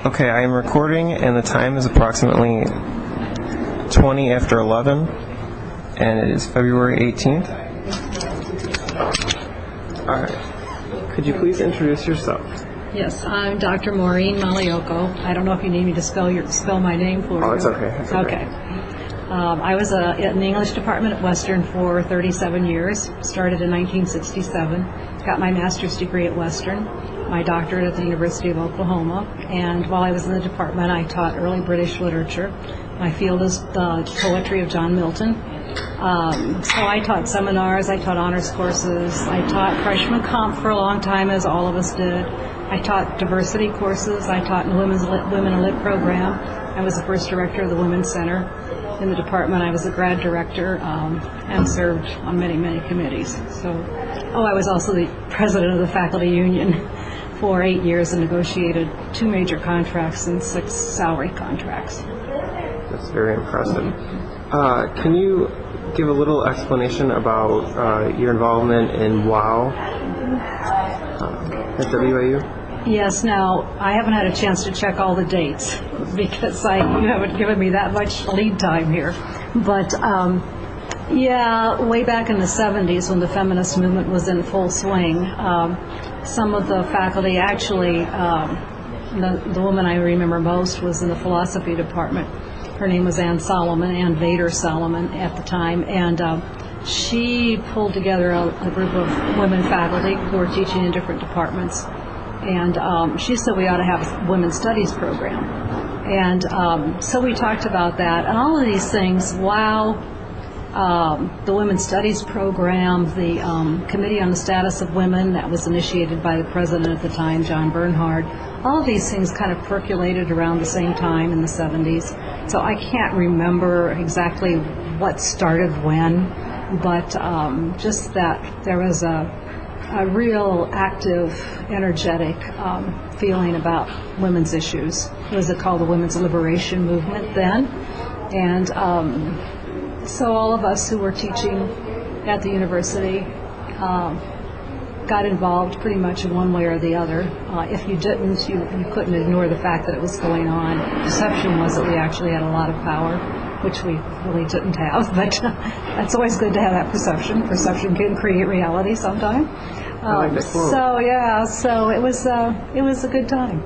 Okay, I am recording, and the time is approximately 20 after 11, and it is February 18th. All right. Could you please introduce yourself? Yes, I'm Dr. Maurine Magliocco. I don't know if you need me to spell my name for you. Oh, it's okay. It's okay. I was in the English department at Western for 37 years. Started in 1967. Got my master's degree at Western, my doctorate at the University of Oklahoma. And while I was in the department, I taught early British literature. My field is the poetry of John Milton. So I taught seminars, I taught honors courses, I taught freshman comp for a long time, as all of us did. I taught diversity courses, I taught in the Women in Lit program. I was the first director of the Women's Center. In the department, I was the grad director and served on many, many committees. I was also the president of the faculty union for 8 years and negotiated 2 major contracts and 6 salary contracts. That's very impressive. Can you give a little explanation about your involvement in W.O.W. At W.O.W? Yes, now, I haven't had a chance to check all the dates because you haven't given me that much lead time here. But, way back in the 70s when the feminist movement was in full swing, some of the faculty actually, the woman I remember most was in the philosophy department. Her name was Ann Vader Solomon at the time, and she pulled together a group of women faculty who were teaching in different departments. And she said we ought to have a women's studies program. And so we talked about that. And all of these things, the women's studies program, the Committee on the Status of Women that was initiated by the president at the time, John Bernhard, all of these things kind of percolated around the same time in the 70s. So I can't remember exactly what started when, but just that there was a real active, energetic feeling about women's issues. It was called the Women's Liberation Movement then. And so all of us who were teaching at the university got involved pretty much in one way or the other. If you didn't, you couldn't ignore the fact that it was going on. The perception was that we actually had a lot of power, which we really didn't have, but that's always good to have that perception. Perception can create reality sometime. So it was a good time.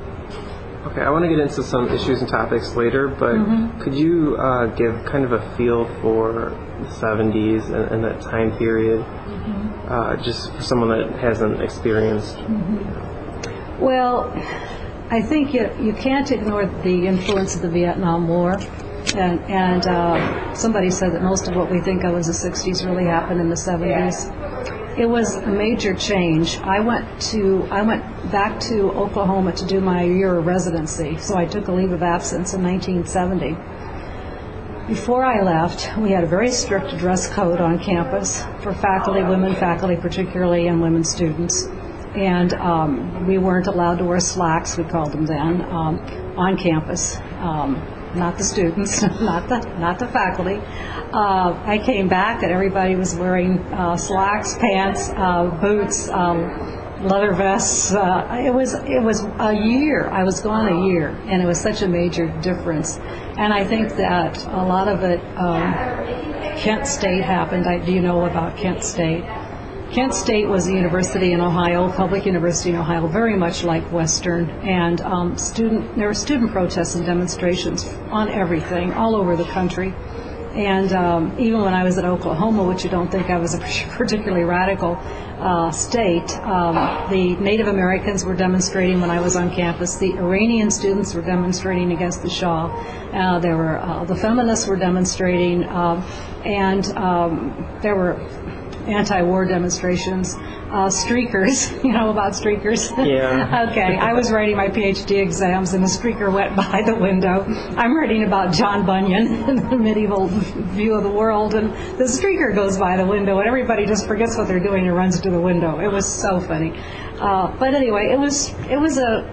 Okay, I want to get into some issues and topics later, but could you give kind of a feel for the 70s and that time period, just for someone that hasn't experienced? Well, I think you can't ignore the influence of the Vietnam War. And somebody said that most of what we think of as the 60s really happened in the 70s. It was a major change. I went back to Oklahoma to do my year of residency, so I took a leave of absence in 1970. Before I left, we had a very strict dress code on campus for faculty, women faculty particularly, and women students. And we weren't allowed to wear slacks, we called them then, on campus. Not the students, not the faculty. I came back and everybody was wearing slacks, pants, boots, leather vests. It was a year. I was gone a year, and it was such a major difference. And I think that a lot of it, Kent State happened. Do you know about Kent State? Kent State was a university in Ohio, public university in Ohio, very much like Western, and there were student protests and demonstrations on everything, all over the country. And even when I was at Oklahoma, which you don't think I was a particularly radical state, the Native Americans were demonstrating when I was on campus. The Iranian students were demonstrating against the Shah. The feminists were demonstrating, and there were anti-war demonstrations, streakers, you know about streakers? Yeah. Okay, I was writing my PhD exams and a streaker went by the window. I'm writing about John Bunyan and the medieval view of the world, and the streaker goes by the window and everybody just forgets what they're doing and runs to the window. It was so funny. But anyway, it was a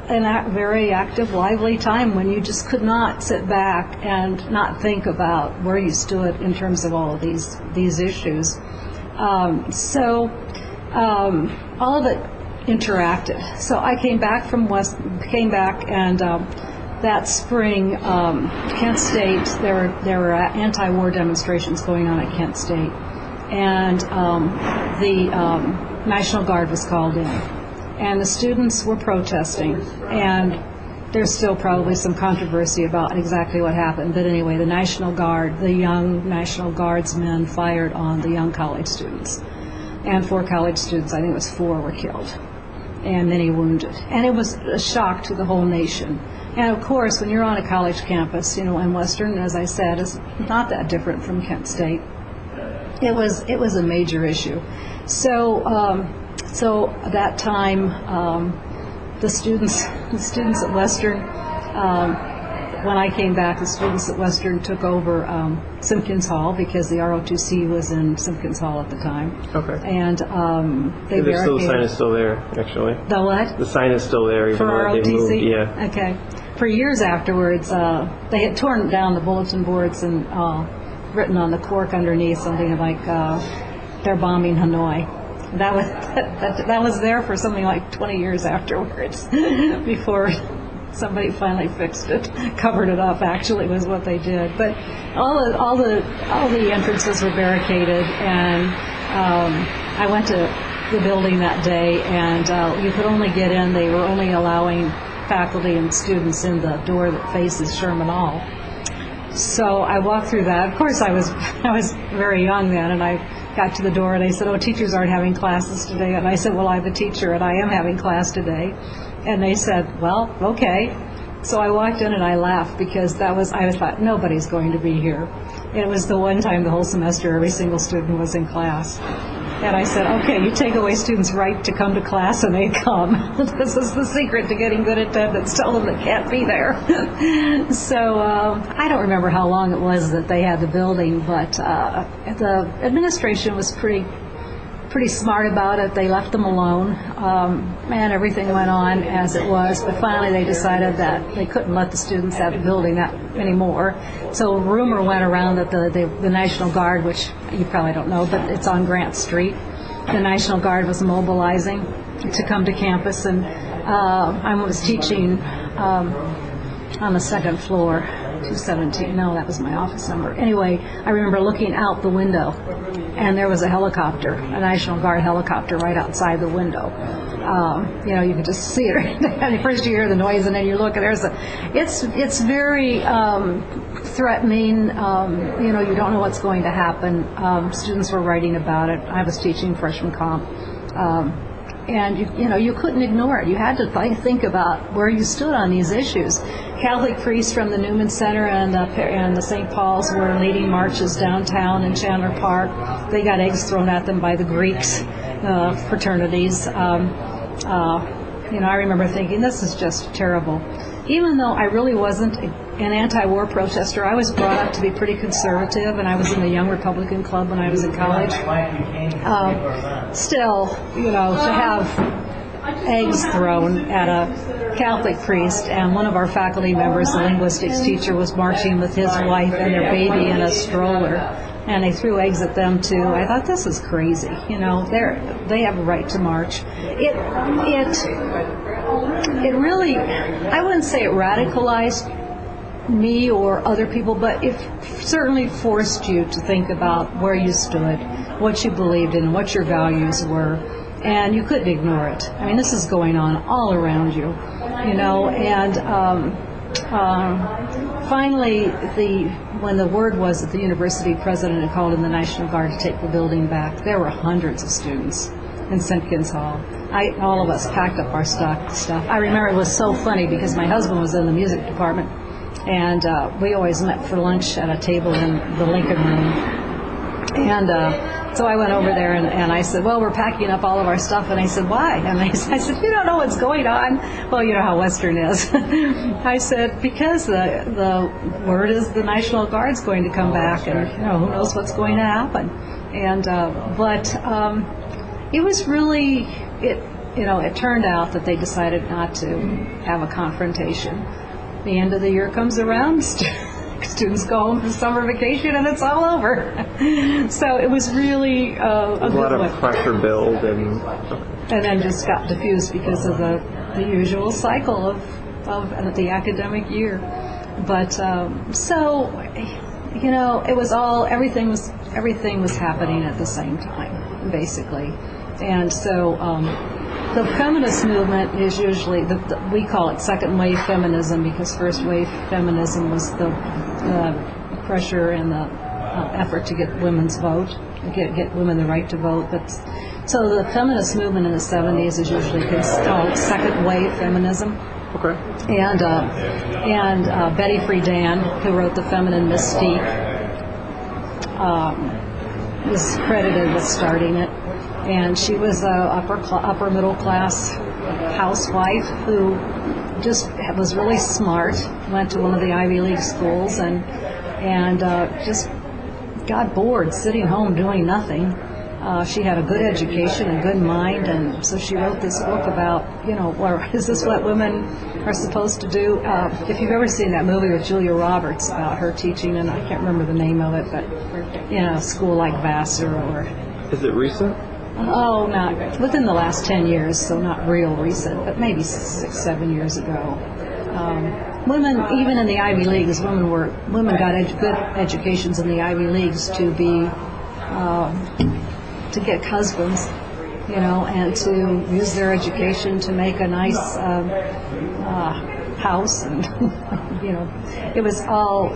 very active, lively time when you just could not sit back and not think about where you stood in terms of all of these issues. All of it interacted. So I came back and that spring, Kent State, there were anti-war demonstrations going on at Kent State, and the National Guard was called in, and the students were protesting, and there's still probably some controversy about exactly what happened, but anyway, the National Guard, the young National Guardsmen fired on the young college students, and 4 college students, I think it was 4, were killed, and many wounded, and it was a shock to the whole nation. And of course, when you're on a college campus, and Western, as I said, is not that different from Kent State. It was a major issue. So at that time, the students at Western, when I came back, the students at Western took over Simpkins Hall because the ROTC was in Simpkins Hall at the time. Okay. And they the sign is still there, actually. The what? The sign is still there, even for though ROTC? they moved. Yeah. Okay. For years afterwards, they had torn down the bulletin boards and written on the cork underneath something like "They're bombing Hanoi." That was there for something like 20 years afterwards, before somebody finally fixed it, covered it up. Actually, was what they did. But all the entrances were barricaded, and I went to the building that day, and you could only get in. They were only allowing faculty and students in the door that faces Sherman Hall. So I walked through that. Of course, I was very young then, and I got to the door, and they said, "Oh, teachers aren't having classes today." And I said, "Well, I'm a teacher, and I am having class today." And they said, "Well, okay." So I walked in and I laughed because I thought, nobody's going to be here. It was the one time the whole semester every single student was in class. And I said, "Okay, you take away students' right to come to class, and they come. This is the secret to getting good attendance. Tell them they can't be there." So I don't remember how long it was that they had the building, but the administration was pretty smart about it. They left them alone, and everything went on as it was. But finally, they decided that they couldn't let the students have the building that anymore. So a rumor went around that the National Guard, which you probably don't know, but it's on Grant Street, the National Guard was mobilizing to come to campus, and I was teaching on the second floor, 217. No, that was my office number. Anyway, I remember looking out the window, and there was a helicopter, a National Guard helicopter, right outside the window. You could just see it. And first you hear the noise, and then you look, and it's very threatening. You don't know what's going to happen. Students were writing about it. I was teaching freshman comp. And you couldn't ignore it. You had to think about where you stood on these issues. Catholic priests from the Newman Center and the St. Paul's were leading marches downtown in Chandler Park. They got eggs thrown at them by the Greeks fraternities. I remember thinking, this is just terrible. Even though I really wasn't an anti-war protester, I was brought up to be pretty conservative, and I was in the Young Republican Club when I was in college. Still, to have eggs thrown at a Catholic priest, and one of our faculty members, the linguistics teacher, was marching with his wife and their baby in a stroller, and they threw eggs at them too. I thought, this is crazy. They have a right to march. It really, I wouldn't say it radicalized me or other people, but it certainly forced you to think about where you stood, what you believed in, what your values were, and you couldn't ignore it. I mean, this is going on all around you, and finally, when the word was that the university president had called in the National Guard to take the building back, there were hundreds of students in Simpkins Hall. All of us packed up our stuff. I remember it was so funny because my husband was in the music department, and we always met for lunch at a table in the Lincoln Room. And so I went over there and I said, "Well, we're packing up all of our stuff." And I said, "Why?" And I said, "You don't know what's going on." Well, you know how Western is. I said, "Because the word is the National Guard's going to come back, and who knows what's going to happen." And but it was really it turned out that they decided not to have a confrontation. The end of the year comes around, students go home for summer vacation, and it's all over. So it was really a lot of pressure build, and then just got diffused because of the usual cycle of the academic year. But so, you know, it was all everything was happening at the same time, basically, and so. The feminist movement is usually, we call it second wave feminism, because first wave feminism was the pressure and the effort to get women's vote, get women the right to vote. But so the feminist movement in the 70s is usually called second wave feminism. Okay. And Betty Friedan, who wrote The Feminine Mystique, is credited with starting it. And she was a upper middle class housewife who just was really smart, went to one of the Ivy League schools, and just got bored sitting home doing nothing. She had a good education, a good mind, and so she wrote this book about, you know, is this what women are supposed to do? If you've ever seen that movie with Julia Roberts about her teaching, and I can't remember the name of it, but, you know, a school like Vassar or... Is it recent? Oh, not within the last 10 years, so not real recent, but maybe 6-7 years ago. Women, even in the Ivy Leagues, women got good educations in the Ivy Leagues to get husbands, you know, and to use their education to make a nice house, and you know, it was all.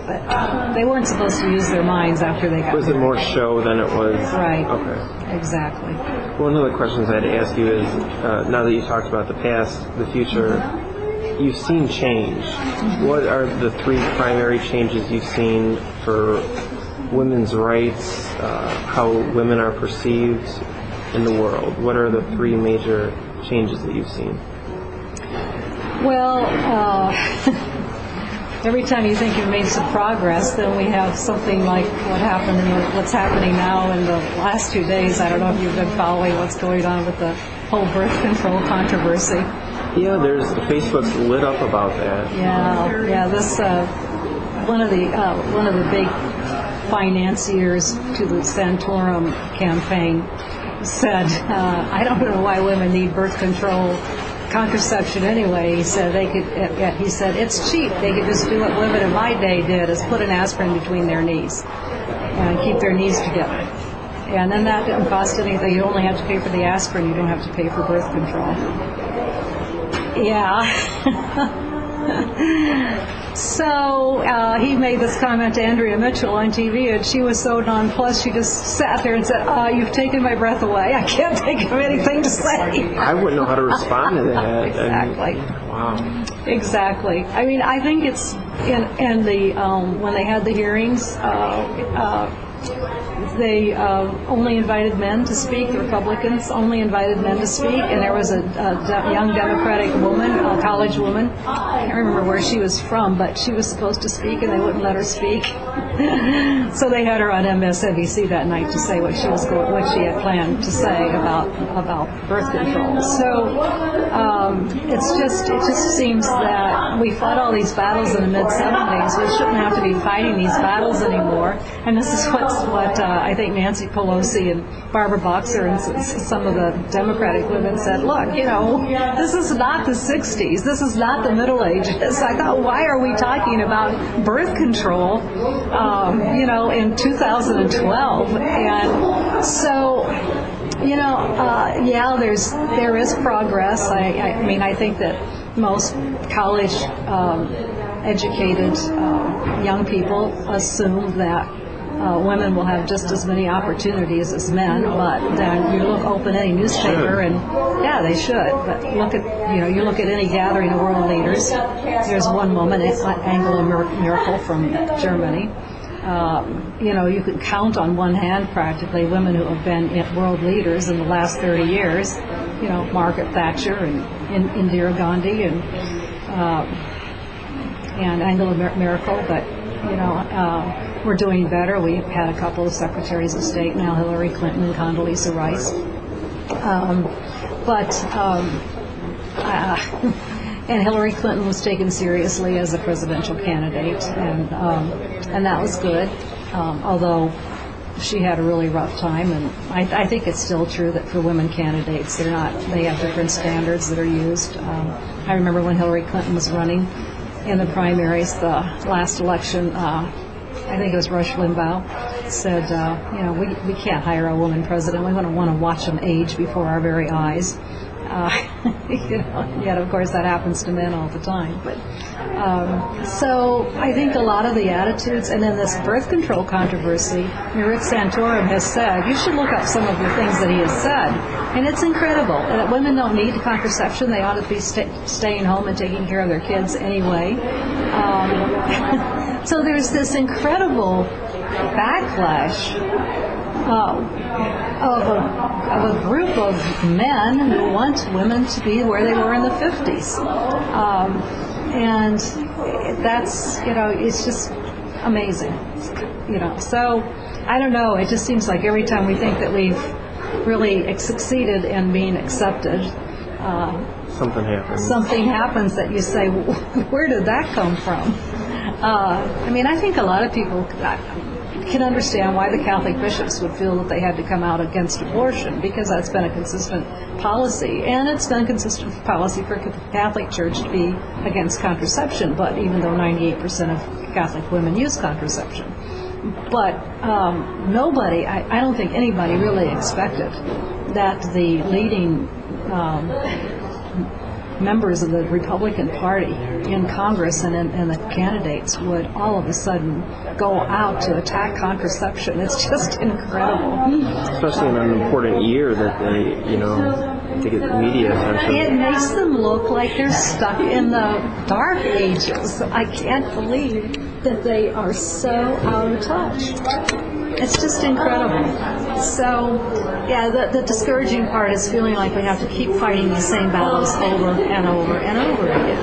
They weren't supposed to use their minds after they got. Was it more show than it was? Right. Okay. Exactly. One of the questions I had to ask you is, now that you talked about the past, the future, you've seen change. What are the three primary changes you've seen for women's rights, how women are perceived in the world? What are the three major changes that you've seen? Well, every time you think you've made some progress, then we have something like what's happening now in the last 2 days. I don't know if you've been following what's going on with the whole birth control controversy. Yeah, Facebook's lit up about that. Yeah. This one of the big financiers to the Santorum campaign said, I don't know why women need birth control contraception anyway. He said it's cheap. They could just do what women in my day did, is put an aspirin between their knees and keep their knees together. And then that didn't cost anything. You only have to pay for the aspirin. You don't have to pay for birth control. Yeah. So he made this comment to Andrea Mitchell on TV, and she was so nonplussed, she just sat there and said, you've taken my breath away. I can't think of anything to say. I wouldn't know how to respond to that. Exactly. Wow. Exactly. I mean, I think it's in the when they had the hearings, they only invited men to speak. The Republicans only invited men to speak, and there was a young Democratic woman, a college woman. I can't remember where she was from, but she was supposed to speak, and they wouldn't let her speak. So they had her on MSNBC that night to say what she had planned to say about birth control. So it just seems that we fought all these battles in the mid-'70s. We shouldn't have to be fighting these battles anymore. And this is what I think Nancy Pelosi and Barbara Boxer and some of the Democratic women said, look, you know, this is not the 60s. This is not the Middle Ages. I thought, why are we talking about birth control, you know, in 2012? And so, you know, there is progress. I mean, I think that most college educated young people assume that women will have just as many opportunities as men, but then you open any newspaper and yeah, they should. But you look at any gathering of world leaders. There's one woman, Angela Merkel from Germany. You can count on one hand practically women who have been world leaders in the last 30 years. You know, Margaret Thatcher and Indira Gandhi and Angela Merkel, but we're doing better. We've had a couple of secretaries of state now, Hillary Clinton and Condoleezza Rice. And Hillary Clinton was taken seriously as a presidential candidate, and that was good, although she had a really rough time. And I think it's still true that for women candidates. They're not. They have different standards that are used. I remember when Hillary Clinton was running in the primaries, the last election. I think it was Rush Limbaugh said, we can't hire a woman president. We want to watch them age before our very eyes. Yet of course that happens to men all the time. But so I think a lot of the attitudes, and then this birth control controversy, Rick Santorum has said, you should look up some of the things that he has said, and it's incredible. That women don't need contraception; they ought to be staying home and taking care of their kids anyway. So there's this incredible backlash of a group of men who want women to be where they were in the 50s. And that's, it's just amazing. So I don't know, it just seems like every time we think that we've really succeeded in being accepted, something happens that you say, where did that come from? I think a lot of people can understand why the Catholic bishops would feel that they had to come out against abortion, because that's been a consistent policy, and it's been a consistent policy for the Catholic Church to be against contraception, but even though 98% of Catholic women use contraception. But nobody, I don't think anybody really expected that the leading members of the Republican Party in Congress and the candidates would all of a sudden go out to attack contraception. It's just incredible. Especially in an important year that they get media attention. It makes them look like they're stuck in the dark ages. I can't believe that they are so out of touch. It's just incredible. So, the discouraging part is feeling like we have to keep fighting the same battles over and over and over again.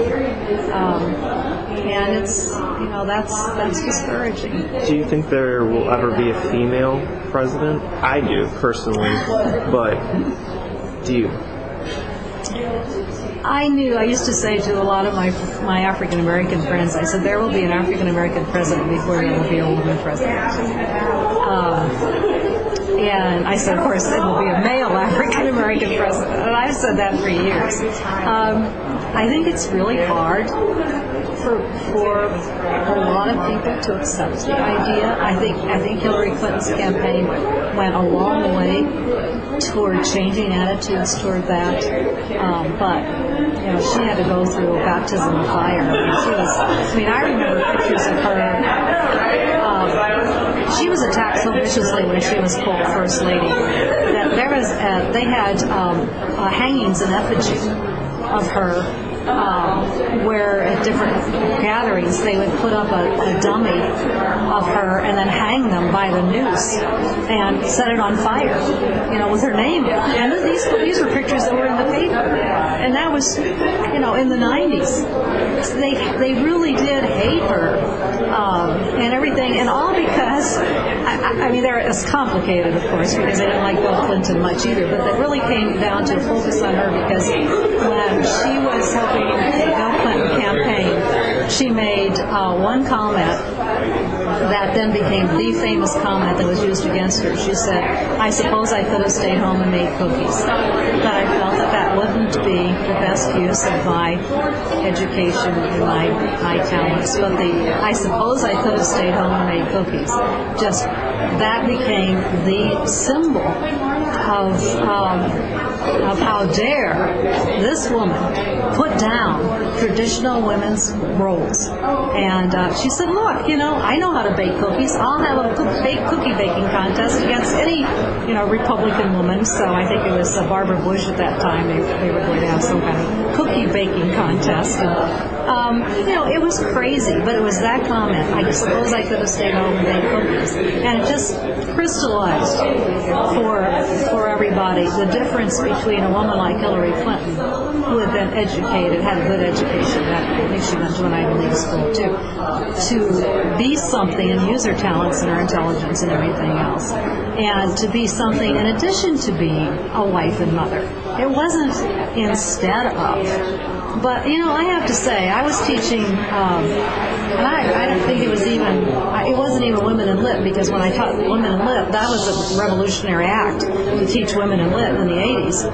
And it's, that's discouraging. Do you think there will ever be a female president? I do, personally. But do you? I used to say to a lot of my African American friends, I said, there will be an African American president before there will be a woman president. And I said, of course, it will be a male African American president. And I've said that for years. I think it's really hard for a lot of people to accept the idea. I think Hillary Clinton's campaign went a long way toward changing attitudes toward that. But she had to go through a baptism of fire. I remember pictures of her. She was attacked so viciously when she was called First Lady that they had hangings in effigy of her, where at different gatherings they would put up a dummy of her and then hang them by the noose and set it on fire, with her name. And these were pictures that were in the paper, and that was, in the 90s. So they really did hate her and everything, and all because it's complicated, of course, because they didn't like Bill Clinton much either. But it really came down to a focus on her because when she was helping the Bill Clinton campaign, she made one comment that then became the famous comment that was used against her. She said, I suppose I could have stayed home and made cookies, but I felt that wouldn't be the best use of my education and my talents. But I suppose I could have stayed home and made cookies. Just that became the symbol of how dare this woman put down traditional women's roles. And she said, look, I know how to bake cookies. I'll have a cookie baking contest against any, Republican woman. So I think it was Barbara Bush at that time. They were going to have some kind of cookie baking contest. And, it was crazy, but it was that comment. I suppose I could have stayed home and made cookies. And it just crystallized for everybody the difference between a woman like Hillary Clinton, who had been educated, had a good education, I think she went to an Ivy League school too, to be something and use her talents and her intelligence and everything else, and to be something in addition to being a wife and mother. It wasn't instead of. But, I have to say, I was teaching, and I don't think it wasn't even women in lit, because when I taught women in lit, that was a revolutionary act to teach women in lit in the 80s.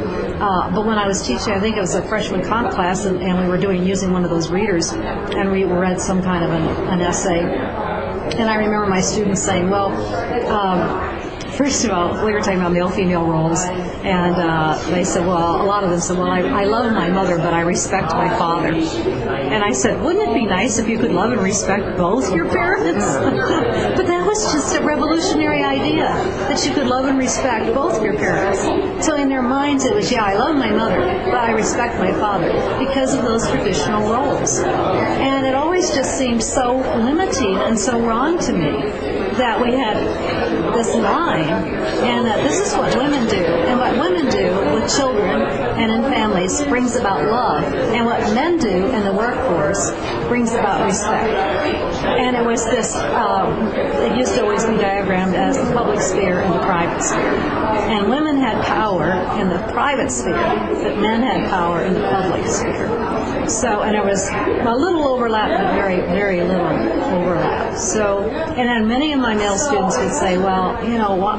But when I was teaching, I think it was a freshman comp class, and we were using one of those readers, and we read some kind of an essay. And I remember my students saying, well, first of all, we were talking about male-female roles, and they said, well, a lot of them said, well, I love my mother, but I respect my father. And I said, wouldn't it be nice if you could love and respect both your parents? But that was just a revolutionary idea, that you could love and respect both your parents. So in their minds it was, I love my mother, but I respect my father, because of those traditional roles. And it always just seemed so limiting and so wrong to me that we had this line, and that this is what women do, and what women do with children and in families brings about love, and what men do in the workforce brings about respect. And it was this, it used to always be diagrammed as the public sphere and the private sphere. And women had power in the private sphere, but men had power in the public sphere. So, and there was a little overlap, but very, very little overlap. So, and then many of my male students would say, well,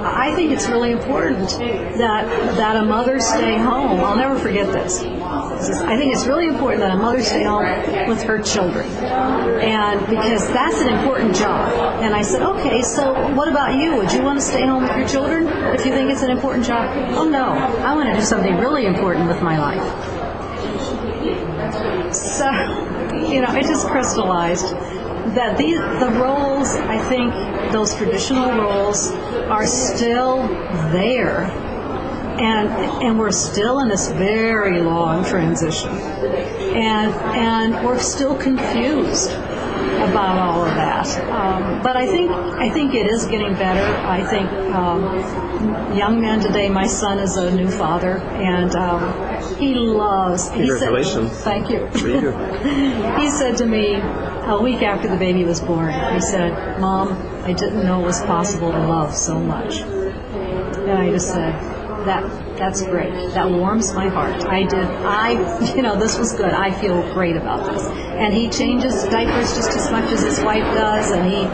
I think it's really important that a mother stay home. I'll never forget this. I think it's really important that a mother stay home with her children, and because that's an important job. And I said, okay, so what about you? Would you want to stay home with your children if you think it's an important job? Oh no, I want to do something really important with my life. So, it just crystallized that the roles, I think, those traditional roles are still there, and we're still in this very long transition, and we're still confused about all of that. But I think it is getting better. I think young men today, my son is a new father, and he loves. Congratulations. Thank you. You. He said to me a week after the baby was born, he said, "Mom, I didn't know it was possible to love so much." And I just said, that's great. That warms my heart. This was good. I feel great about this. And he changes diapers just as much as his wife does, and he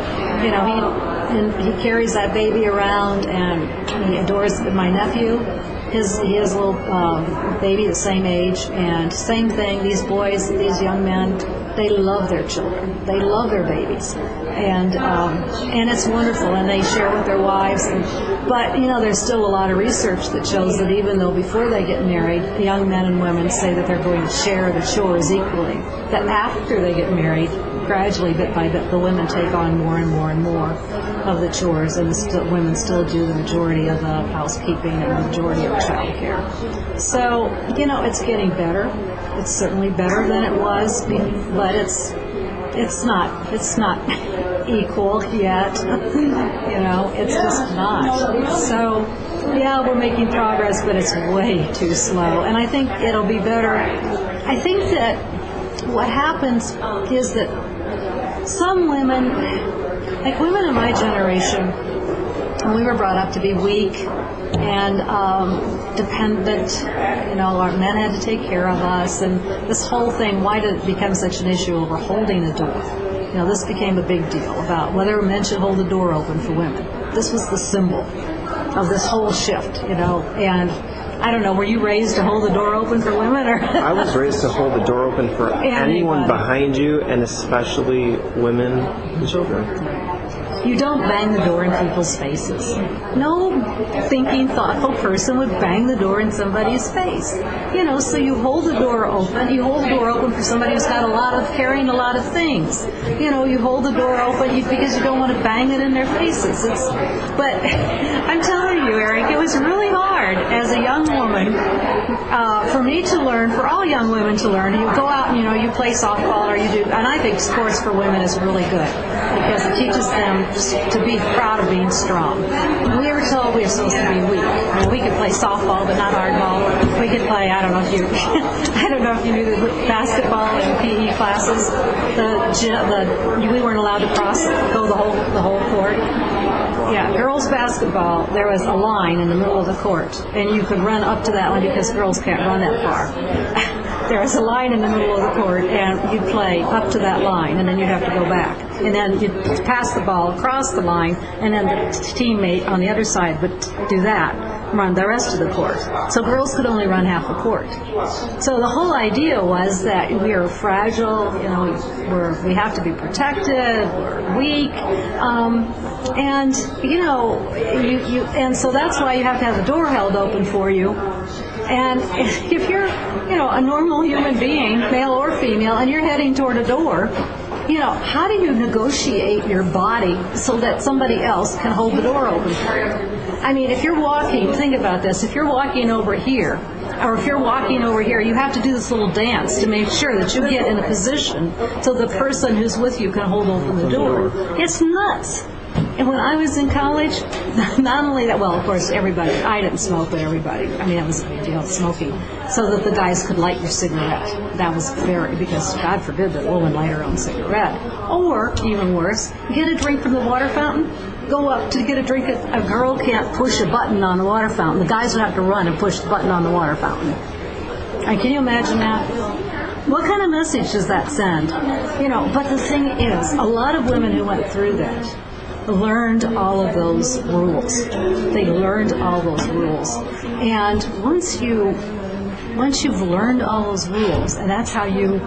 carries that baby around, and he adores my nephew. He has a little baby the same age, and same thing. These boys, these young men, they love their children. They love their babies, and it's wonderful. And they share with their wives. But there's still a lot of research that shows that even though before they get married, young men and women say that they're going to share the chores equally, that after they get married, gradually, bit by bit, the women take on more and more and more of the chores, and the women still do the majority of the housekeeping and the majority of child care. So, it's getting better. It's certainly better than it was, but it's not equal yet. It's just not. So, we're making progress, but it's way too slow. And I think it'll be better. I think that what happens is that some women, like women in my generation, we were brought up to be weak and dependent. Our men had to take care of us, and this whole thing, why did it become such an issue over holding the door? This became a big deal about whether men should hold the door open for women. This was the symbol of this whole shift, and I don't know, were you raised to hold the door open for women? Or I was raised to hold the door open for anyone behind you, and especially women and children. You don't bang the door in people's faces. No thinking, thoughtful person would bang the door in somebody's face. So you hold the door open. You hold the door open for somebody who's got carrying a lot of things. You hold the door open because you don't want to bang it in their faces. But I'm telling you, Eric, it was really hard as a young woman for me to learn, for all young women to learn. You go out and, you play softball, or you do, and I think sports for women is really good because it teaches them to be proud of being strong. We were told we were supposed to be weak. We could play softball, but not hardball. We could play, I don't know if you knew the basketball and PE classes. We weren't allowed to go the whole court. Yeah, girls basketball, there was a line in the middle of the court, and you could run up to that one because girls can't run that far. there was a line in the middle of the court, and you'd play up to that line, and then you'd have to go back. And then you'd pass the ball across the line, and then the teammate on the other side would do that, run the rest of the court. So girls could only run half the court. So the whole idea was that we are fragile, we have to be protected, we're weak, and and so that's why you have to have the door held open for you. And if you're, a normal human being, male or female, and you're heading toward a door, how do you negotiate your body so that somebody else can hold the door open for you? I mean, if you're walking, think about this, if you're walking over here, or if you're walking over here, you have to do this little dance to make sure that you get in a position so the person who's with you can hold open the door. It's nuts. And when I was in college, not only that, well, of course, everybody, I didn't smoke, but everybody, it was a big deal, smoking, so that the guys could light your cigarette. That was because God forbid that a woman light her own cigarette. Or, even worse, get a drink from the water fountain, go up to get a drink. A girl can't push a button on the water fountain. The guys would have to run and push the button on the water fountain. And can you imagine that? What kind of message does that send? But the thing is, a lot of women who went through that learned all of those rules. They learned all those rules. And once you've learned all those rules, and that's how you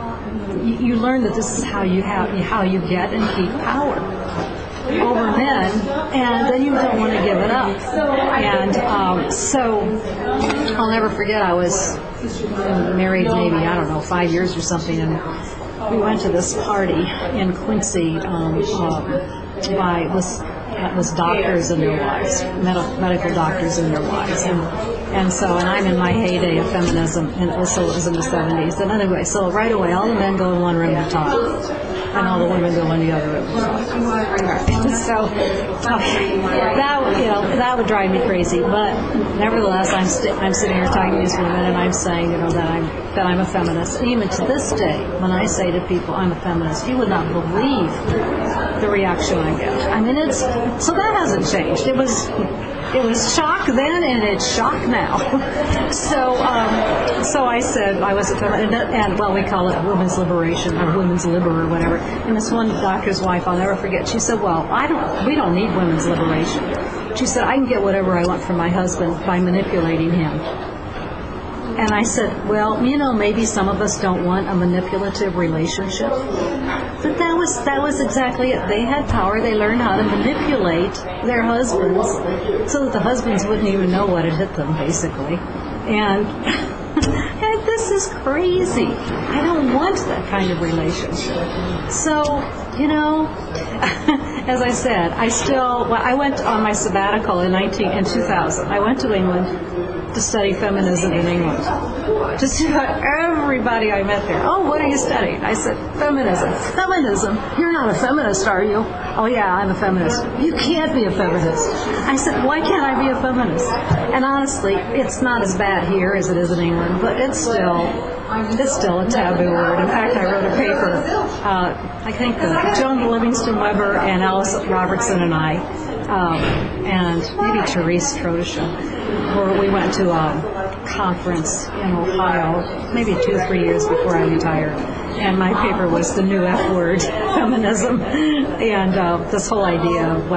learn that this is how you get and keep power over men, and then you don't want to give it up. And so I'll never forget, I was married maybe, 5 years or something, and we went to this party in Quincy it was doctors and their wives, medical doctors and their wives, and I'm in my heyday of feminism, and also it was in the 70s. And anyway, so right away, all the men go in one room to talk, and all the women go in the other room to talk. So that would drive me crazy. But nevertheless, I'm sitting here talking to these women, and I'm saying, that I'm a feminist. And even to this day, when I say to people I'm a feminist, you would not believe the reaction I get. So that hasn't changed. It was shock then, and it's shock now. So I said I was a feminist, and we call it women's liberation or women's liber or whatever. And this one doctor's wife, I'll never forget, she said, well, we don't need women's liberation. She said, I can get whatever I want from my husband by manipulating him. And I said, well, maybe some of us don't want a manipulative relationship. But that was exactly it. They had power. They learned how to manipulate their husbands so that the husbands wouldn't even know what had hit them, basically. And this is crazy. I don't want that kind of relationship. So, as I said, I went on my sabbatical in 2000. I went to England to study feminism in England. Just about everybody I met there, oh, what are you studying? I said, feminism. Feminism? You're not a feminist, are you? Oh, yeah, I'm a feminist. You can't be a feminist. I said, why can't I be a feminist? And honestly, it's not as bad here as it is in England, but it's still a taboo word. In fact, I wrote a paper, I think Joan Livingston Weber and Alice Robertson and I, and maybe Therese Trottish, where we went to a conference in Ohio, maybe 2 or 3 years before I retired. And my paper was the new F word, feminism, and this whole idea of,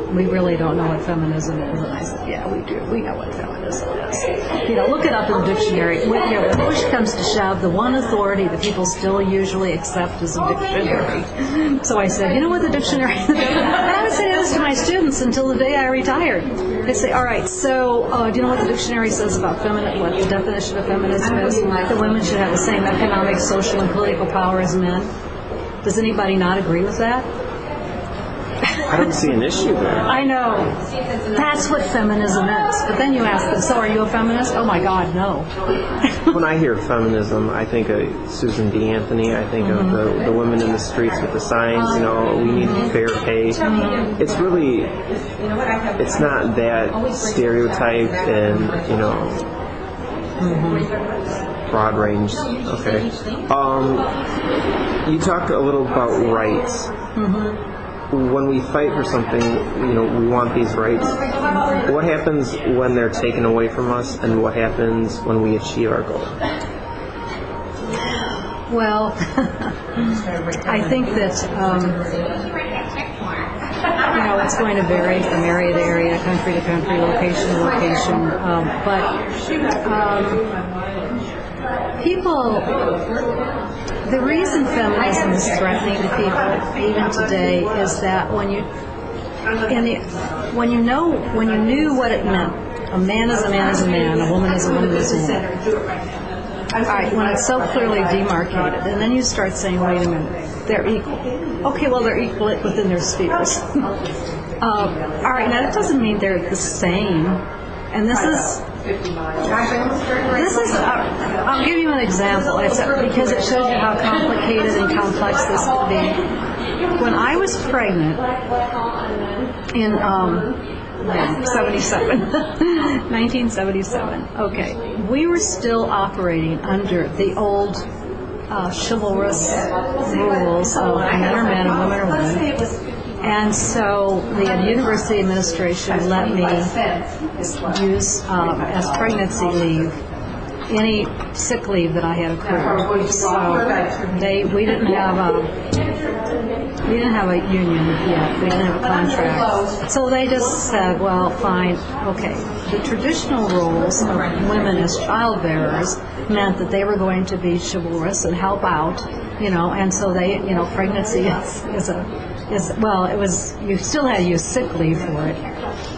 we really don't know what feminism is. And I said, yeah, we do. We know what feminism is. Look it up in the dictionary. When push comes to shove, the one authority that people still usually accept is a dictionary. So I said, you know what the dictionary is? And I would say this to my students until the day I retired. They'd say, all right, so do you know what the dictionary says about what the definition of feminism is? That women should have the same economic, social, and political power as men. Does anybody not agree with that? I don't see an issue there. I know. That's what feminism is. But then you ask them, so are you a feminist? Oh my God, no. When I hear feminism, I think of Susan B. Anthony. I think of the women in the streets with the signs, we need fair pay. It's really, it's not that stereotyped and, broad range. Okay. You talked a little about rights. When we fight for something, we want these rights. What happens when they're taken away from us, and what happens when we achieve our goal? Well, I think that it's going to vary from area to area, country to country, location to location. The reason feminism is threatening to people even today is that when you knew what it meant, a man is a man is a man, a woman is a woman is a woman. All right, when it's so clearly demarcated, and then you start saying, wait a minute, they're equal. Okay, well, they're equal within their spheres. All right, now that doesn't mean they're the same. And this is I'll give you an example, because it shows you how complicated and complex this can be. When I was pregnant in 1977. Okay, we were still operating under the old chivalrous rules of men are men and women are women. And so the university administration let me use as pregnancy leave any sick leave that I had accrued. So we didn't have a union yet. We didn't have a contract. So they just said, well, fine, okay. The traditional roles of women as childbearers meant that they were going to be chivalrous and help out, and so they, pregnancy you still had to use sick leave for it.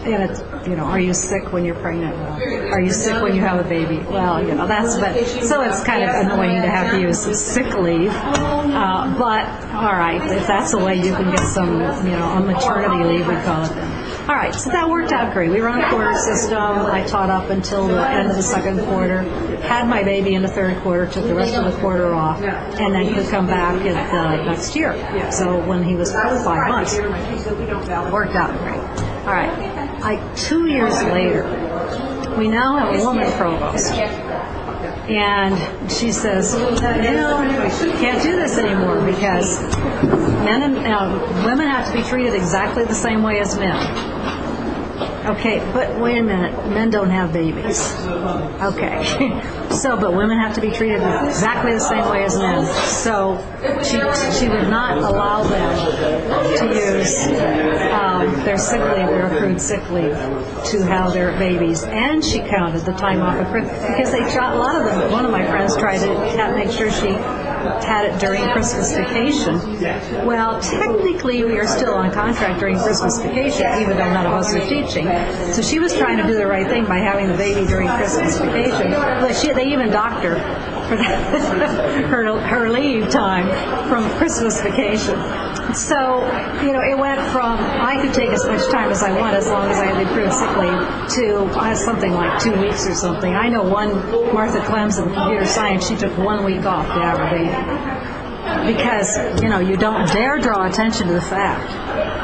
And it's, are you sick when you're pregnant? Well, are you sick when you have a baby? Well, so it's kind of annoying to have to use sick leave. But, all right, if that's the way you can get some, a maternity leave, we call it then. All right, so that worked out great. We run a quarter system. I taught up until the end of the second quarter, had my baby in the third quarter, took the rest of the quarter off, and then could come back in the next year. So when he was 5 months, worked out great. All right, 2 years later, we now have a woman provost. And she says, can't do this anymore because women have to be treated exactly the same way as men. Okay, but wait a minute, men don't have babies. Okay, but women have to be treated exactly the same way as men. So she would not allow them to use their sick leave, their accrued sick leave, to have their babies. And she counted the time off of Christmas because a lot of them. One of my friends tried to make sure she had it during Christmas vacation. Well, technically we are still on contract during Christmas vacation, even though none of us are teaching. So she was trying to do the right thing by having the baby during Christmas vacation. But they even docked her for her leave time from Christmas vacation. So, it went from I could take as much time as I want as long as I had the accrued sick leave to something like 2 weeks or something. I know one, Martha Clems in computer science, she took 1 week off to have her baby. Because, you don't dare draw attention to the fact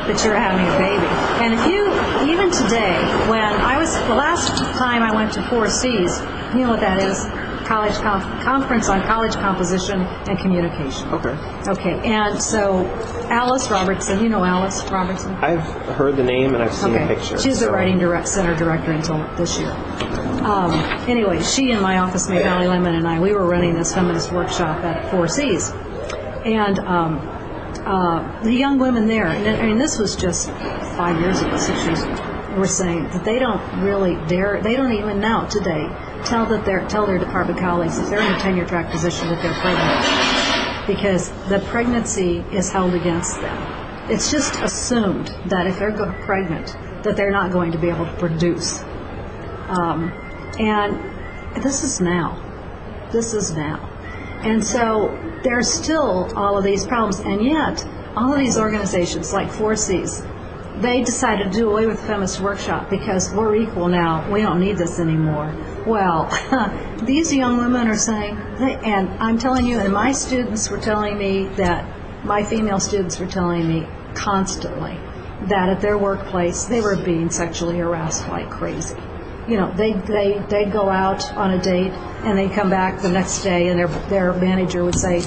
that you're having a baby. And even today, the last time I went to 4Cs, you know what that is? College Conference on College Composition and Communication. Okay, and so Alice Robertson, you know Alice Robertson? I've heard the name and I've seen the picture. She's the writing center director until this year. Anyway, she and my office mate, Allie Lemon, and we were running this feminist workshop at 4Cs. And the young women there, and this was just 5 years ago, 6 years ago, were saying that they don't really dare, they don't even now today tell their department colleagues if they're in a tenure track position that they're pregnant, because the pregnancy is held against them. It's just assumed that if they're pregnant that they're not going to be able to produce. And this is now. And so there's still all of these problems, and yet all of these organizations like 4Cs, they decided to do away with the feminist workshop because we're equal now. We don't need this anymore. Well, these young women are saying, and I'm telling you, and my students were telling me that, my female students were telling me constantly that at their workplace they were being sexually harassed like crazy. They'd go out on a date and they'd come back the next day and their manager would say,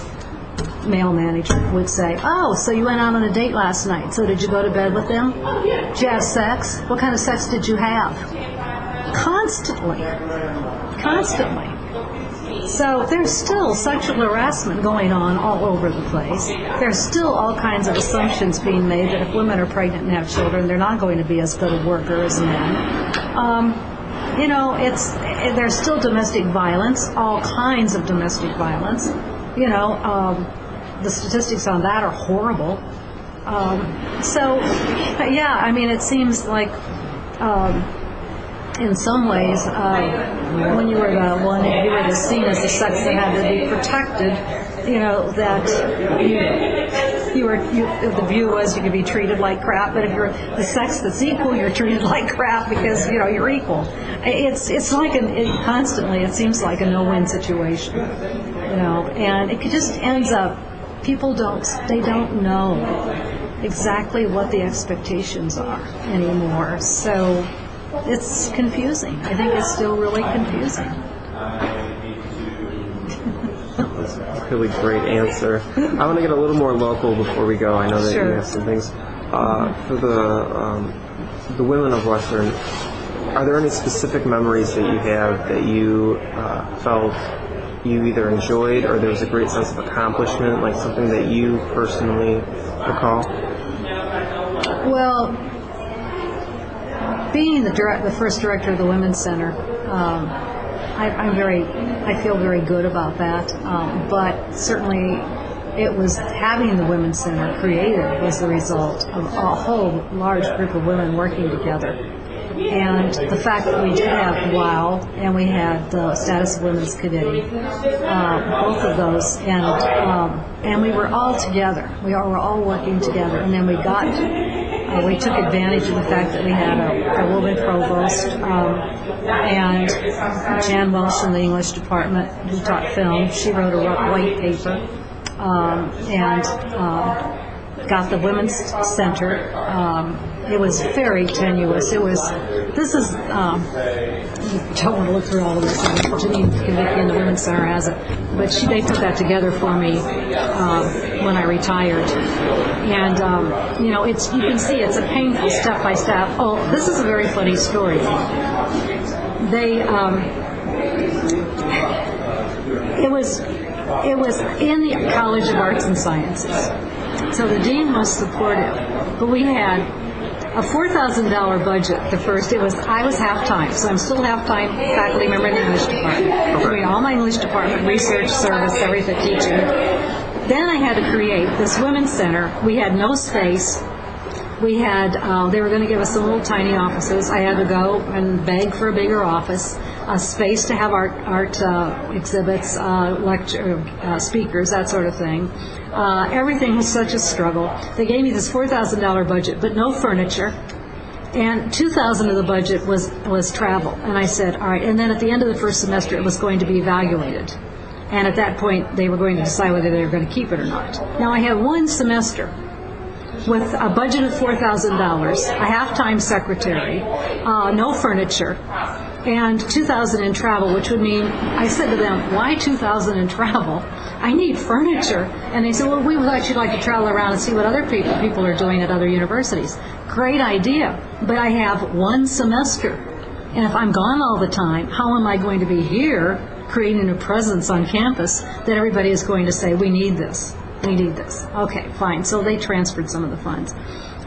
male manager would say, oh, so you went out on a date last night. So did you go to bed with them? Did you have sex? What kind of sex did you have? Constantly. So there's still sexual harassment going on all over the place. There's still all kinds of assumptions being made that if women are pregnant and have children, they're not going to be as good a worker as men. There's still domestic violence, all kinds of domestic violence. The statistics on that are horrible. It seems like in some ways, when you were seen as the sex that had to be protected, that the view was you could be treated like crap, but if you're the sex that's equal, you're treated like crap because you're equal. It's like constantly it seems like a no-win situation, and it just ends up people don't know exactly what the expectations are anymore. So it's confusing. I think it's still really confusing. That's a really great answer. I want to get a little more local before we go. I know that you have some things. For the women of Western, are there any specific memories that you have that you felt you either enjoyed or there was a great sense of accomplishment, like something that you personally recall? Well, being the first director of the Women's Center, I feel very good about that. But certainly, it was having the Women's Center created was the result of a whole large group of women working together. And the fact that we did have W.O.W. and we had the Status of Women's Committee, both of those, and we were all together. We were all working together, and then we took advantage of the fact that we had a woman provost and Jan Welsh in the English department who taught film. She wrote a white paper and got the Women's Center. It was very tenuous. I don't want to look through all of this. Janine Kavicki and the Women's Center has it. But they put that together for me when I retired. And, you can see it's a painful step-by-step. Oh, this is a very funny story. It was in the College of Arts and Sciences. So the dean was supportive. But we had a $4,000 budget. I was half-time, so I'm still half-time faculty member in the English department. Doing all my English department, research, service, everything, teaching. Then I had to create this women's center. We had no space. We had, they were going to give us some little tiny offices. I had to go and beg for a bigger office, a space to have art exhibits, lecture, speakers, that sort of thing. Everything was such a struggle. They gave me this $4,000 budget, but no furniture. And $2,000 of the budget was travel. And I said, all right. And then at the end of the first semester, it was going to be evaluated. And at that point, they were going to decide whether they were going to keep it or not. Now, I had one semester with a budget of $4,000, a half-time secretary, no furniture, and $2,000 in travel, which would mean, I said to them, why $2,000 in travel? I need furniture. And they said, well, we thought you'd like to travel around and see what other people are doing at other universities. Great idea, but I have one semester. And if I'm gone all the time, how am I going to be here creating a presence on campus that everybody is going to say, we need this? We need this. Okay, fine. So they transferred some of the funds.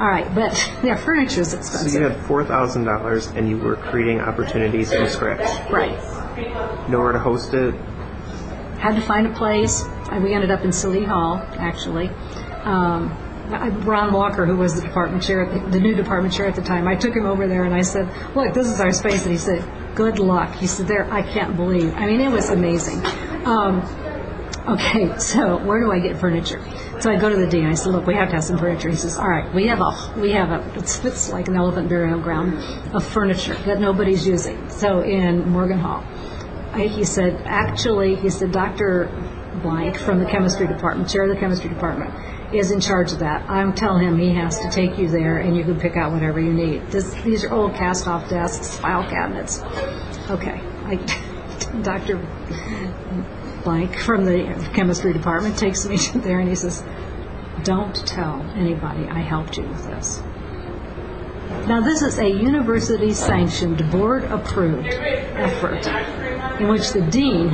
All right, but their furniture is expensive. So you had $4,000 and you were creating opportunities from scratch. Right. Nowhere to host it? Had to find a place. We ended up in City Hall, actually. Ron Walker, who was the department chair, the new department chair at the time, I took him over there and I said, look, this is our space. And he said, good luck. He said, I can't believe. I mean, it was amazing. Okay, so where do I get furniture? So I go to the dean. I said, look, we have to have some furniture. He says, all right, we have it's like an elephant burial ground of furniture that nobody's using. So in Morgan Hall. He said, Dr. Blank from the chemistry department, chair of the chemistry department, is in charge of that. I'm telling him he has to take you there and you can pick out whatever you need. These are old cast-off desks, file cabinets. Okay. Dr. Blank from the chemistry department takes me there and he says, don't tell anybody I helped you with this. Now this is a university-sanctioned, board-approved effort. in which his dean,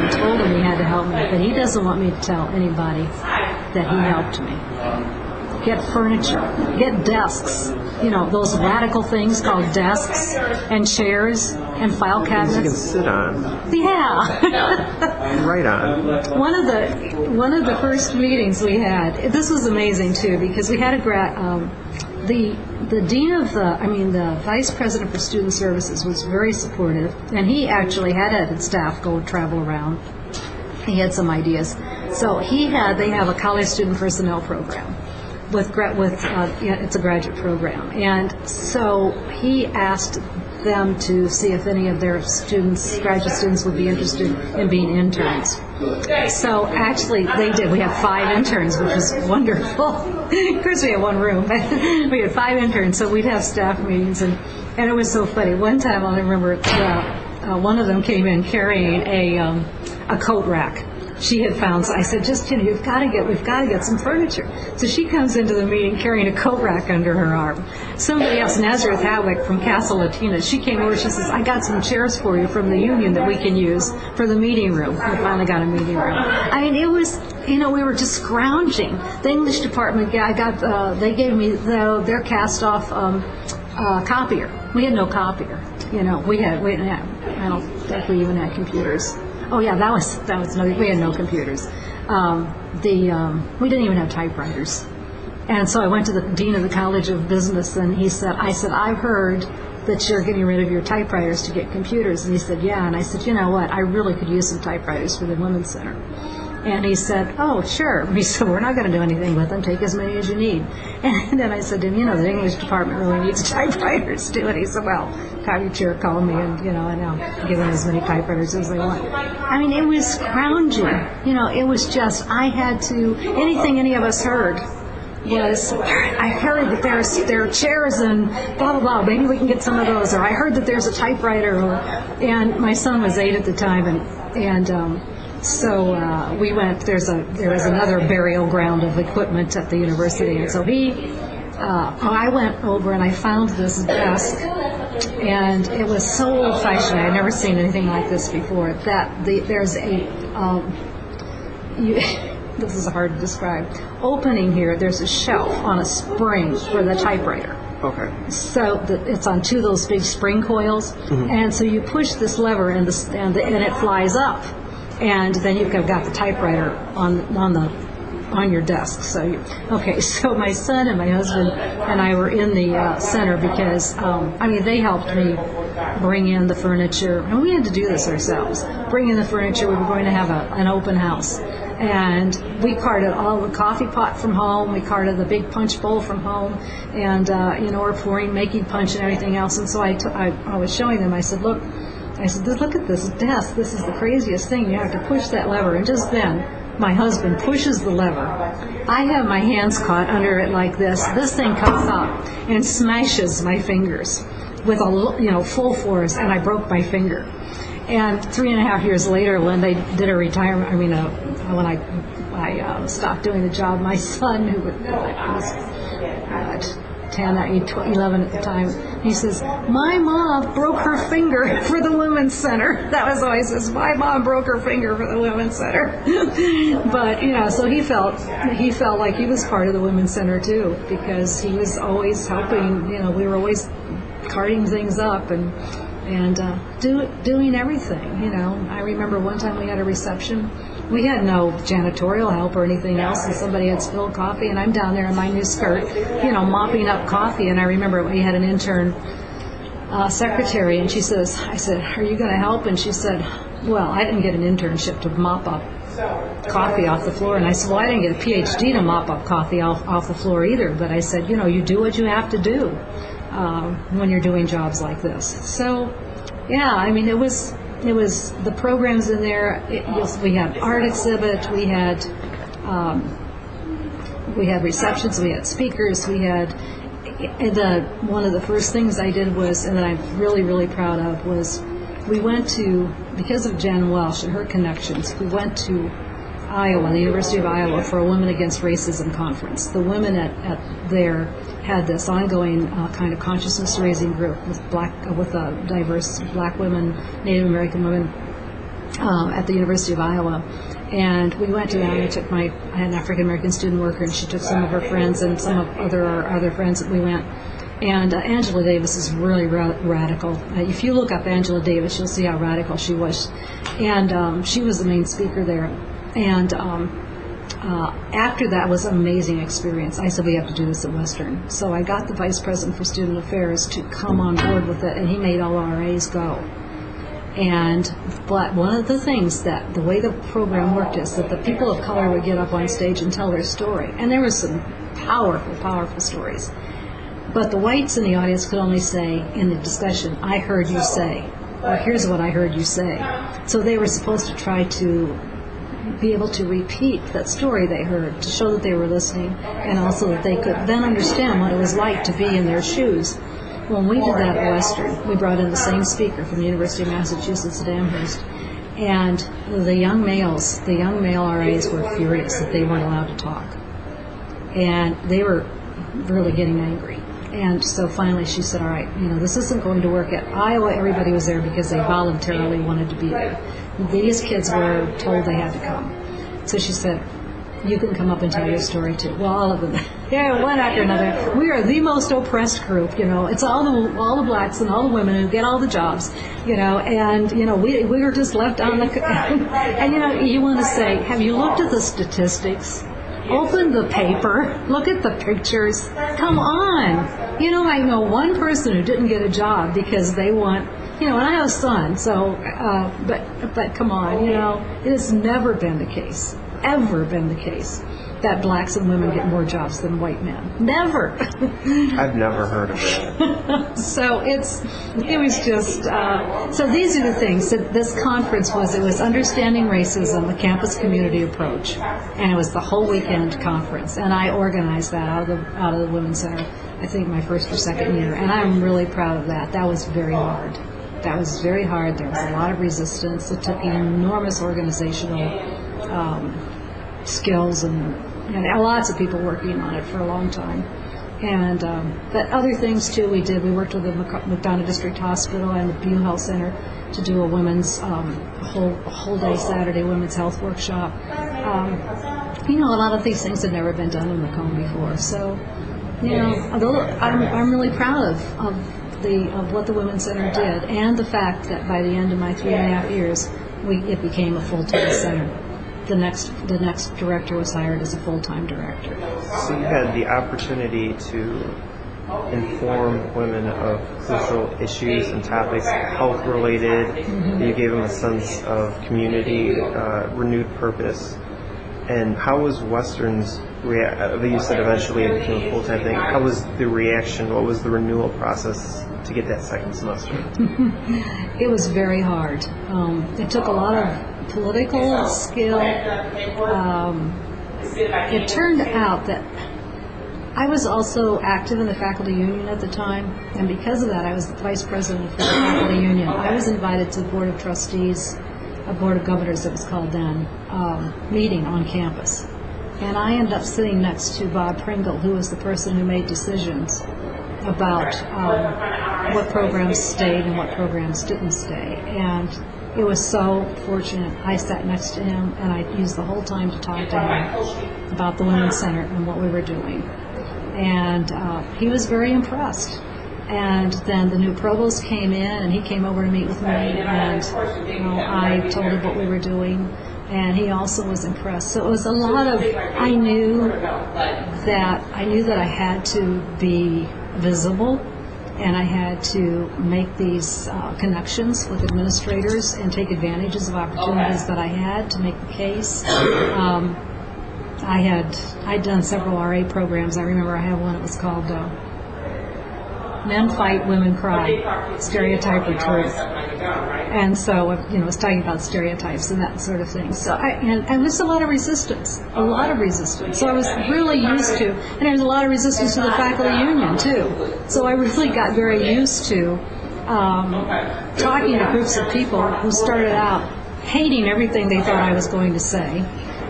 told him he had to help me, but he doesn't want me to tell anybody that he helped me. Get furniture, get desks, those radical things called desks and chairs and file cabinets. You can sit on. Yeah. Right on. One of the first meetings we had, this was amazing too, because we had the dean of the vice president for student services was very supportive, and he actually had staff go travel around. He had some ideas. So they have a college student personnel program. It's a graduate program, and so he asked them to see if any of their graduate students would be interested in being interns. So actually they did. We had 5 interns, which was wonderful. Of course we had one room, but we had 5 interns, so we'd have staff meetings, and it was so funny. One time I'll remember one of them came in carrying a coat rack. She had found, so I said, we've got to get some furniture. So she comes into the meeting carrying a coat rack under her arm. Somebody else, Nazareth Hawick from Castle Latina, she came over, she says, I got some chairs for you from the union that we can use for the meeting room. We finally got a meeting room. It was, we were just scrounging. The English department, they gave me their cast off copier. We had no copier. I don't think we even had computers. Oh yeah, that was no. We had no computers. We didn't even have typewriters. And so I went to the dean of the College of Business, and I said, I've heard that you're getting rid of your typewriters to get computers. And he said, yeah. And I said, you know what? I really could use some typewriters for the Women's Center. And he said, oh, sure. He said, we're not going to do anything with them. Take as many as you need. And then I said to him, the English department really needs typewriters too. And he said, well, Copy Chair called me, and I'll give them as many typewriters as they want. It was scrounging. It was just, I had to, anything any of us heard was, I heard that there are chairs and blah, blah, blah. Maybe we can get some of those. Or I heard that there's a typewriter. And my son was 8 at the time, so we went. There was another burial ground of equipment at the university, and so I went over and I found this desk, and it was so old-fashioned. I had never seen anything like this before. There's this is hard to describe. Opening here, there's a shelf on a spring for the typewriter. Okay. So it's on 2 of those big spring coils, and so you push this lever and it flies up. And then you've got the typewriter on your desk. So my son and my husband and I were in the center because they helped me bring in the furniture, and we had to do this ourselves. Bring in the furniture. We were going to have an open house, and we carted all the coffee pot from home. We carted the big punch bowl from home, and we're making punch and everything else. And so I was showing them. I said, look at this desk. This is the craziest thing. You have to push that lever. And just then, my husband pushes the lever. I have my hands caught under it like this. This thing comes up and smashes my fingers with full force, and I broke my finger. And 3.5 years later, when they did a retirement, when I stopped doing the job, my son, who was 10, 8, 11 at the time, he says, my mom broke her finger for the Women's Center. That was always his, my mom broke her finger for the Women's Center. But, so he felt like he was part of the Women's Center too, because he was always helping, we were always carting things up and doing everything, I remember one time we had a reception. We had no janitorial help or anything else, and somebody had spilled coffee, and I'm down there in my new skirt, mopping up coffee. And I remember we had an intern secretary, and I said, are you going to help? And she said, well, I didn't get an internship to mop up coffee off the floor. And I said, well, I didn't get a PhD to mop up coffee off the floor either. But I said, you do what you have to do when you're doing jobs like this. So, yeah, it was the programs in there. We had art exhibit, we had receptions, we had speakers, we had one of the first things I did was, and that I'm really, really proud of, was we went to, because of Jan Welsh and her connections, we went to Iowa, the University of Iowa, for a Women Against Racism conference. The women at there had this ongoing kind of consciousness raising group with diverse black women, Native American women, at the University of Iowa. And we went to that, and I had an African-American student worker, and she took some of her friends and some of our other friends that we went. And Angela Davis is really radical. If you look up Angela Davis, you'll see how radical she was. And she was the main speaker there. And after that was an amazing experience. I said, we have to do this at Western. So I got the vice president for student affairs to come on board with it, and he made all RAs go. But one of the things that the way the program worked is that the people of color would get up on stage and tell their story. And there were some powerful, powerful stories. But the whites in the audience could only say in the discussion, I heard you say, or here's what I heard you say. So they were supposed to try to be able to repeat that story they heard to show that they were listening, and also that they could then understand what it was like to be in their shoes. When we did that at Western, we brought in the same speaker from the University of Massachusetts at Amherst, and the young male RAs were furious that they weren't allowed to talk. And they were really getting angry. And so finally she said, all right, this isn't going to work. At Iowa, everybody was there because they voluntarily wanted to be there. These kids were told they had to come. So she said, you can come up and tell your story too. Well, all of them, one after another. We are the most oppressed group, It's all the blacks and all the women who get all the jobs, and we were just left on the. And you want to say, have you looked at the statistics? Open the paper, look at the pictures. Come on, I know one person who didn't get a job because they want. And I have a son, so, but come on, it has never been the case, ever been the case, that blacks and women get more jobs than white men. Never. I've never heard of it. So it was just, so these are the things. So this conference it was Understanding Racism, the Campus Community Approach, and it was the whole weekend conference, and I organized that out of the Women's Center, I think my first or second year, and I'm really proud of that. That was very hard. That was very hard. There was a lot of resistance. It took enormous organizational skills and lots of people working on it for a long time. And but other things too we did. We worked with the McDonough District Hospital and the Buhl Health Center to do a women's whole day Saturday women's health workshop. A lot of these things had never been done in Macomb before. So I'm really proud of what the Women's Center did, and the fact that by the end of my 3.5 years, it became a full-time center. The next director was hired as a full-time director. So you had the opportunity to inform women of crucial issues and topics, health-related. Mm-hmm. You gave them a sense of community, renewed purpose. And how was Western's you said eventually it became a full-time thing. How was the reaction? What was the renewal process to get that second semester? It was very hard. It took a lot of political skill. It turned out that I was also active in the faculty union at the time, and because of that I was the vice president for the faculty union. I was invited to the Board of Trustees, a Board of Governors it was called then, meeting on campus. And I ended up sitting next to Bob Pringle, who was the person who made decisions about what programs stayed and what programs didn't stay. And it was so fortunate. I sat next to him, and I used the whole time to talk to him about the Women's Center and what we were doing. And he was very impressed. And then the new provost came in, and he came over to meet with me, and I told him what we were doing. And he also was impressed. So it was a lot of, I knew that I had to be visible, and I had to make these connections with administrators and take advantages of opportunities that I had to make the case. I'd done several RA programs. I remember I had one that was called Men Fight, Women Cry, Stereotype or Truth. And so, it's talking about stereotypes and that sort of thing. So, and there's a lot of resistance. So I was really used to, and there's a lot of resistance to the faculty union too. So I really got very used to talking to groups of people who started out hating everything they thought I was going to say,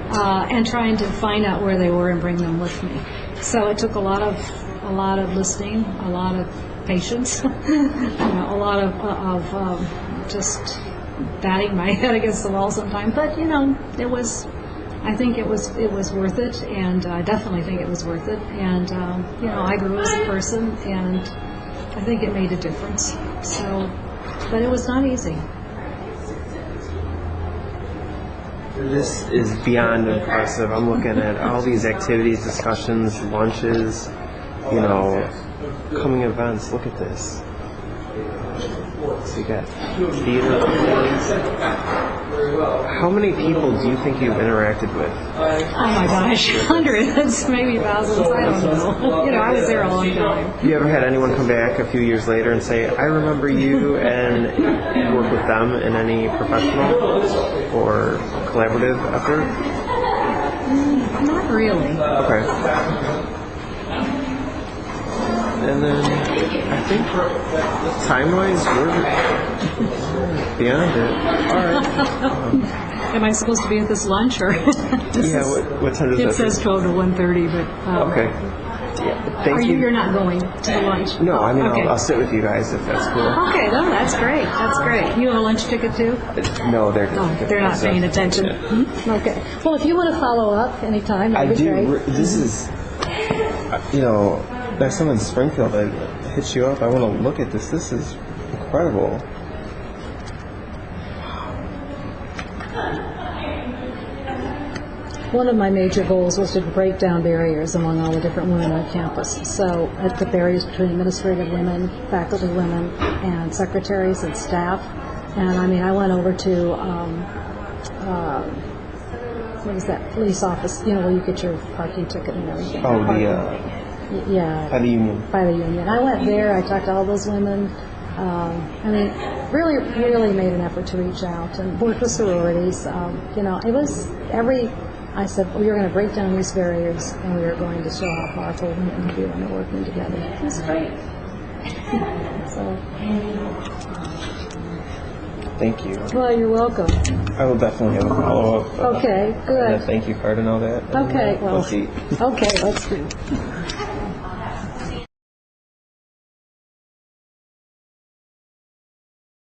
and trying to find out where they were and bring them with me. So it took a lot of listening, a lot of patience, a lot of just batting my head against the wall sometimes. But it was. I think it was worth it, and I definitely think it was worth it. And I grew as a person, and I think it made a difference. So, but it was not easy. This is beyond impressive. I'm looking at all these activities, discussions, lunches, coming events. Look at this. So you got theater plays. How many people do you think you've interacted with? Oh my gosh, hundreds, maybe thousands, I don't know. I was there a long time. You ever had anyone come back a few years later and say, I remember you, and work with them in any professional or collaborative effort? Not really. Okay. And then I think time-wise, we're beyond it. All right. Am I supposed to be at this lunch or? What time does that? It says 12 to 1:30, but. Okay. Thank you. You're not going to the lunch? No, I mean, okay. I'll sit with you guys if that's cool. Okay, no, that's great. That's great. You have a lunch ticket too? No, they're not paying attention. Yeah. Mm-hmm. Okay. Well, if you want to follow up anytime, that'd be great. This is, there's someone in Springfield that hits you up. I want to look at this. This is incredible. One of my major goals was to break down barriers among all the different women on campus. So the barriers between administrative women, faculty women, and secretaries and staff. And I went over to, what is that, police office, where you get your parking ticket and everything. Yeah. By the union. By the union. I went there, I talked to all those women. Really, really made an effort to reach out and work with sororities. It was I said, we are going to break down these barriers and we are going to show how powerful women can be when they're working together. It was great. So. Thank you. Well, you're welcome. I will definitely have a follow-up. Okay, good. And a thank you card and all that. Okay, well. Let's eat. Okay, let's do.